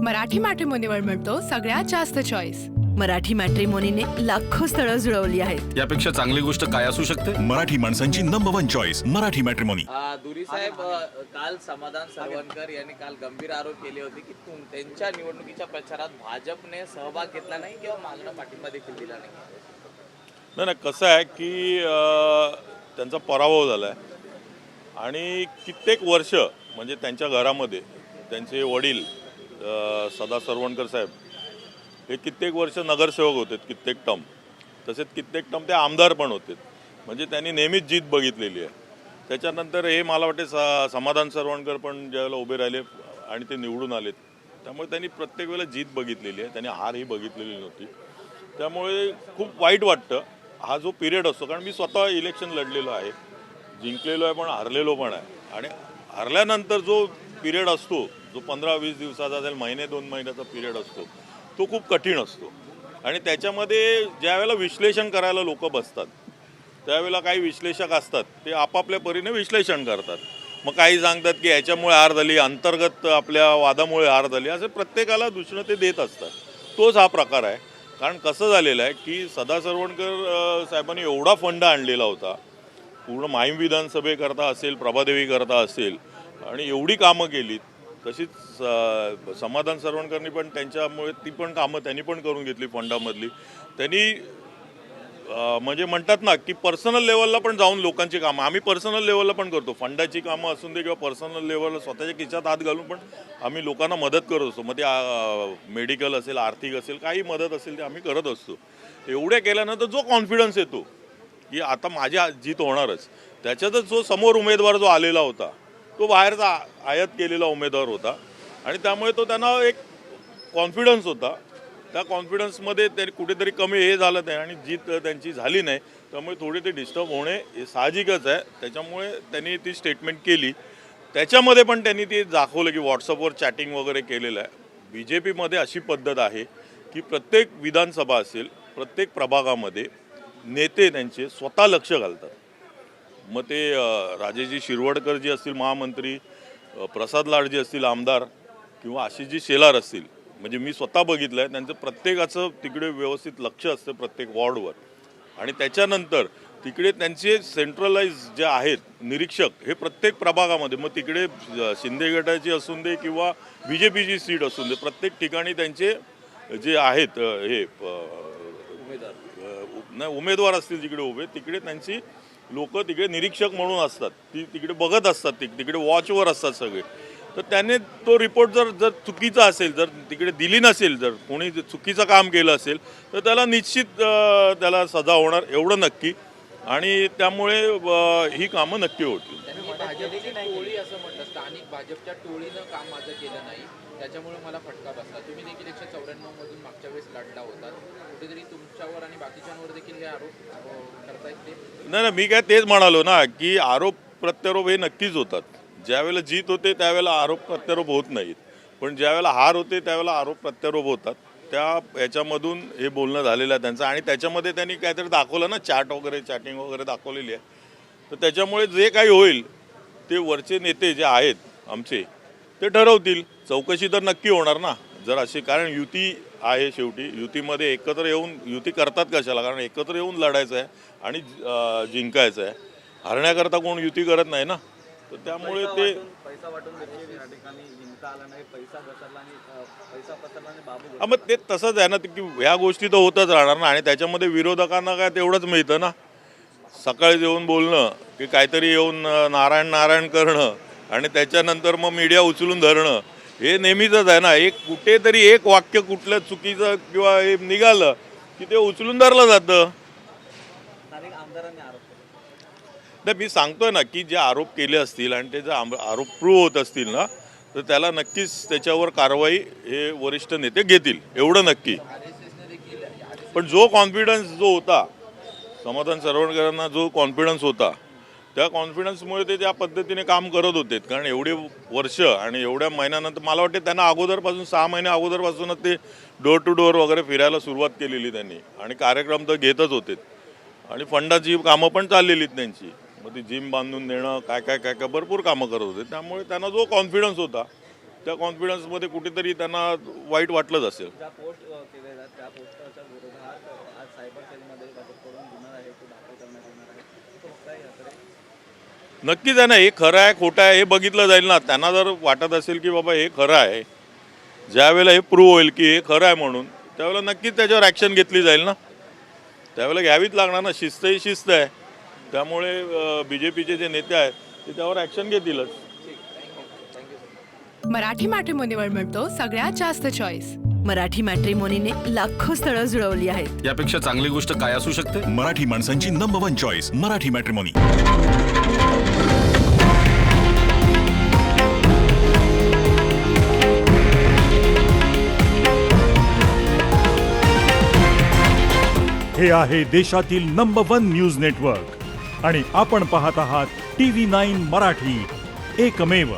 मराठी मॅट्रिमोनीवर मिळतो सगळ्यात जास्त चॉईस। मराठी मॅट्रिमोनीने लाखो स्थळं जुळवली आहेत। यापेक्षा चांगली गोष्ट काय असू शकते? मराठी माणसांची नंबर 1 चॉईस मराठी मॅट्रिमोनी। दुरी साहेब, काल समाधान सरवणकर यांनी काल गंभीर आरोप केले होते की त्यांच्या निवडणुकीच्या प्रचारात भाजपने सहभाग घेतला नाही किंवा मागणं पाठिंबा देखील दिला नाही। नाही, कसं आहे की त्यांचा पराभव झाला आहे आणि कित्येक वर्ष म्हणजे त्यांच्या घरामध्ये त्यांचे वडील सदा सरवणकर साहेब हे कित्येक वर्ष नगरसेवक होते, कित्येक टर्म, तसेच कित्येक टर्म ते आमदार पण होते, म्हणजे त्यांनी नेहमीच जीत बघितलेली आहे। त्याच्यानंतर हे मला वाटते समाधान सरवणकर पण ज्यावेळेला उभे राहिले आणि ते निवडून आलेत, त्यामुळे त्यांनी प्रत्येक वेळेला जीत बघितलेली आहे, त्यांनी हार ही बघितलेली नव्हती। त्यामुळे खूप वाईट वाटतं हा जो पिरियड असतो, कारण मी स्वतः इलेक्शन लढलेलो आहे, जिंकलेलो आहे पण हारलेलो पण आहे, आणि हारल्यानंतर जो पिरियड असतो जो 15-20 दिवसाचा असेल, महिने 2 महिन्याचा पिरियड असतो, तो खूप कठीण असतो। आणि त्याच्यामध्ये ज्यावेळेला विश्लेषण करायला लोक बसतात त्यावेळेला काही विश्लेषक असतात ते आपापल्या परीने विश्लेषण करतात। मग काही सांगतात की याच्यामुळे हार झाली, अंतर्गत आपल्या वादामुळे हार झाली, असं प्रत्येकाला दूषणं ते देत असतात। तोच हा प्रकार आहे। कारण कसं झालेलं आहे की सदा सरवणकर साहेबांनी एवढा फंड आणलेला होता, पूर्ण माहीम विधानसभेकरता असेल, प्रभादेवी करता असेल, आणि एवढी कामं केलीत। तशीच समाधान सरवणकरनी पण त्यांच्यामुळे ती पण कामं त्यांनी पण करून घेतली फंडामधली। त्यांनी म्हणजे म्हणतात ना की पर्सनल लेवलला पण जाऊन लोकांची कामं आम्ही पर्सनल लेवलला पण करतो, फंडाची कामं असून दे किंवा पर्सनल लेवलला स्वतःच्या खिशात हात घालून पण आम्ही लोकांना मदत करत असतो। मग ते मेडिकल असेल, आर्थिक असेल, काही मदत असेल ते आम्ही करत असतो। एवढ्या केल्यानंतर जो कॉन्फिडन्स येतो की आता माझी जीत होणारच, त्याच्यातच जो समोर उमेदवार जो आलेला होता तो बाहेरचा आयात केलेला उमेदवार होता, आणि त्यामुळे तो त्यांना एक कॉन्फिडन्स होता। त्या कॉन्फिडन्समध्ये ते कुठेतरी कमी हे झालं नाही आणि जीत त्यांची झाली नाही, त्यामुळे थोडे ते डिस्टर्ब होणे हे साहजिकच आहे। त्याच्यामुळे त्यांनी ती स्टेटमेंट केली, त्याच्यामध्ये पण त्यांनी ते दाखवलं की व्हॉट्सअपवर चॅटिंग वगैरे केलेलं आहे। BJPमध्ये अशी पद्धत आहे की प्रत्येक विधानसभा असेल, प्रत्येक प्रभागामध्ये नेते त्यांचे स्वतः लक्ष घालतात। मग ते राजेजी शिरवडकर जी असतील महामंत्री, प्रसाद लाडजी असतील आमदार, किंवा आशिषजी शेलार असतील, म्हणजे मी स्वतः बघितलं आहे, त्यांचं प्रत्येकाचं तिकडे व्यवस्थित लक्ष असतं प्रत्येक वॉर्डवर। आणि त्याच्यानंतर तिकडे त्यांचे सेंट्रलाइज जे आहेत निरीक्षक हे प्रत्येक प्रभागामध्ये, मग तिकडे शिंदे गटाची असून दे किंवा BJPची सीट असून दे, प्रत्येक ठिकाणी त्यांचे जे आहेत हे उमेदवार असतील तिकडे उभे, तिकडे त्यांची लोक तिकडे निरीक्षक म्हणून असतात, तिकडे बघत असतात, तिकडे वॉचवर असतात सगळे। तर त्याने तो रिपोर्ट जर चुकीचा असेल, जर तिकडे दिली नसेल, जर कोणी चुकीचं काम केलं असेल तर त्याला निश्चित त्याला सजा होणार, एवढं नक्की। आणि त्यामुळे ही कामं नक्की होतील। टोळी असं म्हटलं, स्थानिक भाजपच्या टोळीनं काम माझं केलं नाही, त्याच्यामुळे मला फटका बसला। तुम्ही देखील 194 मधून मागच्या वेळेस लढला होता, कुठेतरी तुमच्यावर आणि बाकीच्यांवर देखील हे आरोप करतायत ते? नाही, मी काय तेच म्हणालो ना की आरोप प्रत्यारोप हे नक्कीच होतात। ज्यावेळेला जीत होते त्यावेळेला आरोप प्रत्यारोप होत नाहीत, पण ज्यावेळेला हार होते त्यावेळेला आरोप प्रत्यारोप होतात। त्या याच्यामधून हे बोलणं झालेलं आहे त्यांचं, आणि त्याच्यामध्ये त्यांनी काहीतरी दाखवलं ना, चॅटिंग वगैरे दाखवलेली आहे। तर त्याच्यामुळे जे काही होईल ते वरचे नेते जे आहेत आमचे ते ठरवतील। चौकशी तर नक्की होणार ना जर अशी, कारण युती आहे, शेवटी युतीमध्ये एकत्र येऊन युती करतात कशाला, कारण एकत्र येऊन लढायचं आहे आणि जिंकायचं आहे। हरण्याकरता कोण युती करत नाही ना, तर त्यामुळे ते पैसा वाटून या ठिकाणी जिंकता आला नाही, पैसा बसरला आणि बाबू मग ते तसंच आहे ना की ह्या गोष्टी तर होतच राहणार ना। आणि त्याच्यामध्ये विरोधकांना काय तेवढंच मिळतं ना, सकाळी येऊन बोलणं की काहीतरी येऊन नारायण नारायण करणं आणि त्याच्यानंतर मग मीडिया उचलून धरणं, हे नेहमीचंच आहे ना। एक कुठेतरी एक वाक्य कुठलं चुकीचं किंवा हे निघालं की ते उचलून धरलं जातं। नाही, मी सांगतोय ना की जे आरोप केले असतील आणि ते जर आरोप प्रूव्ह होत असतील ना, तर त्याला नक्कीच त्याच्यावर कारवाई हे वरिष्ठ नेते घेतील, एवढं नक्की। पण जो कॉन्फिडन्स जो होता समाधान सरवणकरांना, जो कॉन्फिडन्स होता, त्या कॉन्फिडन्समुळे ते त्या पद्धतीने काम करत होते। कारण एवढे वर्ष आणि एवढ्या महिन्यानंतर मला वाटते त्यांना अगोदरपासून 6 महिने अगोदरपासूनच ते डोर टू डोर वगैरे फिरायला सुरुवात केलेली त्यांनी, आणि कार्यक्रम तर घेतच होते, आणि फंडाची कामं पण चाललेलीत त्यांची। मग ती जिम बांधून देणं, काय काय काय काय भरपूर कामं करत होते। त्यामुळे त्यांना जो कॉन्फिडन्स होता त्या कॉन्फिडन्समध्ये कुठेतरी त्यांना वाईट वाटलंच असेल. ज्या पोस्ट केलेल्या त्या पोस्टरच्या विरोधात आज सायबर सेलमध्ये भाजपकडून गुन्हा आहे तो दाखल करण्यात येणार आहे. तो बघताय याकडे नक्कीच आहे ना, हे खरं आहे खोटं आहे हे बघितलं जाईल ना. त्यांना जर वाटत असेल की बाबा हे खरं आहे, ज्यावेळेला हे प्रूव्ह होईल की हे खरं आहे म्हणून, त्यावेळेला नक्कीच त्याच्यावर ॲक्शन घेतली जाईल ना. त्यावेळेला घ्यावीच लागणार ना. शिस्त ही शिस्त आहे. त्यामुळे BJPचे जे नेते आहेत ते त्यावर ॲक्शन घेतीलच. मराठी मॅट्रिमोनीवर मिळतो सगळ्यात जास्त चॉईस. मराठी मॅट्रिमोनीने लाखो स्थळं जुळवली आहेत. यापेक्षा चांगली गोष्ट काय असू शकते? मराठी माणसांची नंबर 1 चॉईस मराठी मॅट्रिमोनी. हे आहे देशातील नंबर 1 न्यूज नेटवर्क आणि आपण पाहत आहात TV9 मराठी, एकमेव.